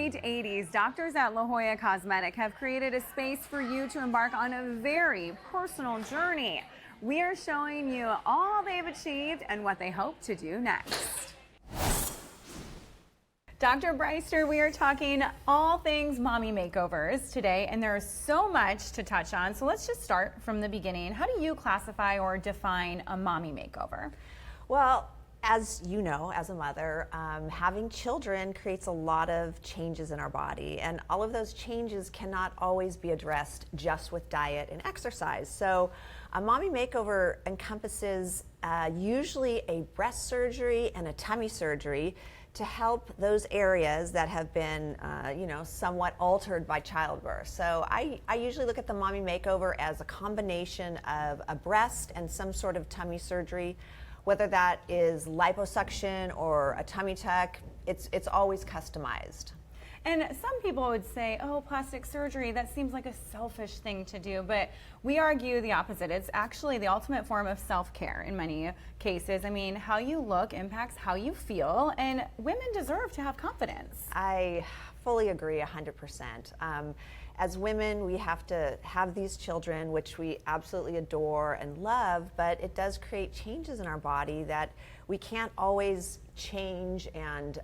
late 80s, doctors at La Jolla Cosmetic have created a space for you to embark on a very personal journey. We are showing you all they've achieved and what they hope to do next. Dr. Breister, we are talking all things mommy makeovers today, and there is so much to touch on. So let's just start from the beginning. How do you classify or define a mommy makeover? Well, as you know, as a mother, having children creates a lot of changes in our body, and all of those changes cannot always be addressed just with diet and exercise. So a mommy makeover encompasses usually a breast surgery and a tummy surgery to help those areas that have been, somewhat altered by childbirth. So I usually look at the mommy makeover as a combination of a breast and some sort of tummy surgery. Whether that is liposuction or a tummy tuck, it's always customized. And some people would say, oh, plastic surgery, that seems like a selfish thing to do, but we argue the opposite. It's actually the ultimate form of self-care in many cases. I mean, how you look impacts how you feel, and women deserve to have confidence. I fully agree 100%. As women, we have to have these children, which we absolutely adore and love, but it does create changes in our body that we can't always change and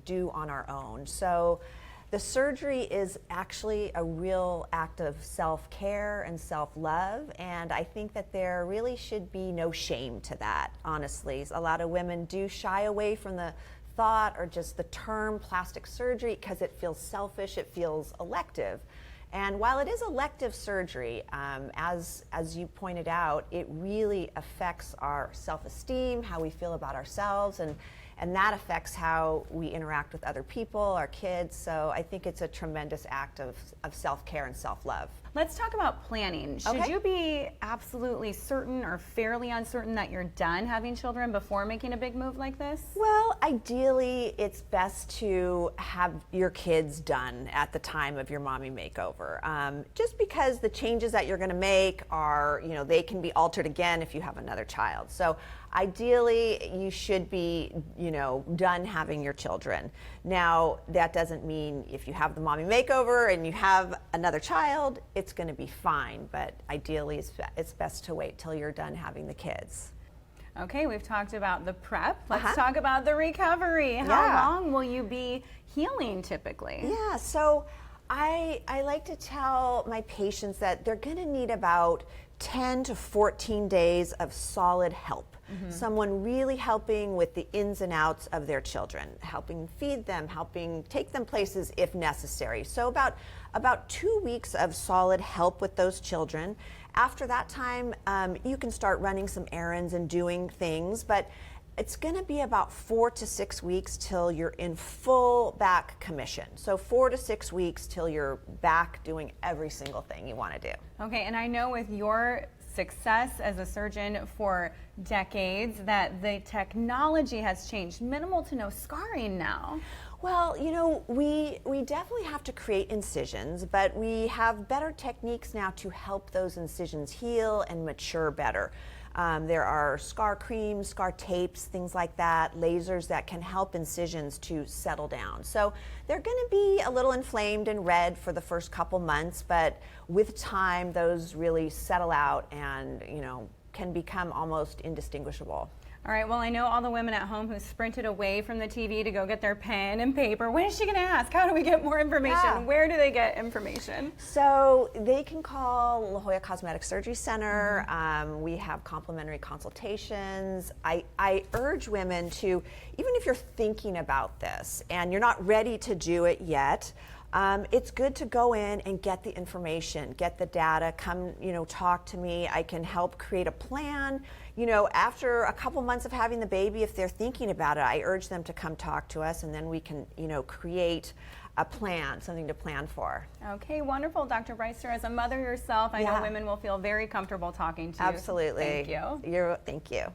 do on our own. So the surgery is actually a real act of self-care and self-love, and I think that there really should be no shame to that, honestly. A lot of women do shy away from the thought or just the term plastic surgery because it feels selfish, it feels elective. And while it is elective surgery, as you pointed out, it really affects our self-esteem, how we feel about ourselves, and that affects how we interact with other people, our kids. So I think it's a tremendous act of self-care and self-love. Let's talk about planning. Should you be absolutely certain or fairly uncertain that you're done having children before making a big move like this? Well, ideally, it's best to have your kids done at the time of your mommy makeover. Just because the changes that you're going to make are, they can be altered again if you have another child. So ideally, you should be, done having your children. Now, that doesn't mean if you have the mommy makeover and you have another child, it's going to be fine. But ideally, it's best to wait till you're done having the kids. Okay, we've talked about the prep. Let's talk about the recovery. How long will you be healing typically? Yeah, so I like to tell my patients that they're going to need about 10 to 14 days of solid help. Someone really helping with the ins and outs of their children, helping feed them, helping take them places if necessary. So about 2 weeks of solid help with those children. After that time, you can start running some errands and doing things, but it's going to be about 4 to 6 weeks till you're in full back commission. So 4 to 6 weeks till you're back doing every single thing you want to do. Okay, and I know with your success as a surgeon for decades that the technology has changed. Minimal to no scarring now. Well, we definitely have to create incisions, but we have better techniques now to help those incisions heal and mature better. There are scar creams, scar tapes, things like that, lasers that can help incisions to settle down. So they're going to be a little inflamed and red for the first couple months, but with time those really settle out and, can become almost indistinguishable. All right, well, I know all the women at home who sprinted away from the TV to go get their pen and paper. When is she going to ask? How do we get more information? Yeah. Where do they get information? So they can call La Jolla Cosmetic Surgery Center. We have complimentary consultations. I urge women to, even if you're thinking about this and you're not ready to do it yet, it's good to go in and get the information, get the data, come, talk to me. I can help create a plan. After a couple months of having the baby, if they're thinking about it, I urge them to come talk to us, and then we can, create a plan, something to plan for. Okay, wonderful, Dr. Breister. As a mother yourself, I know women will feel very comfortable talking to you. Absolutely. Thank you. Thank you.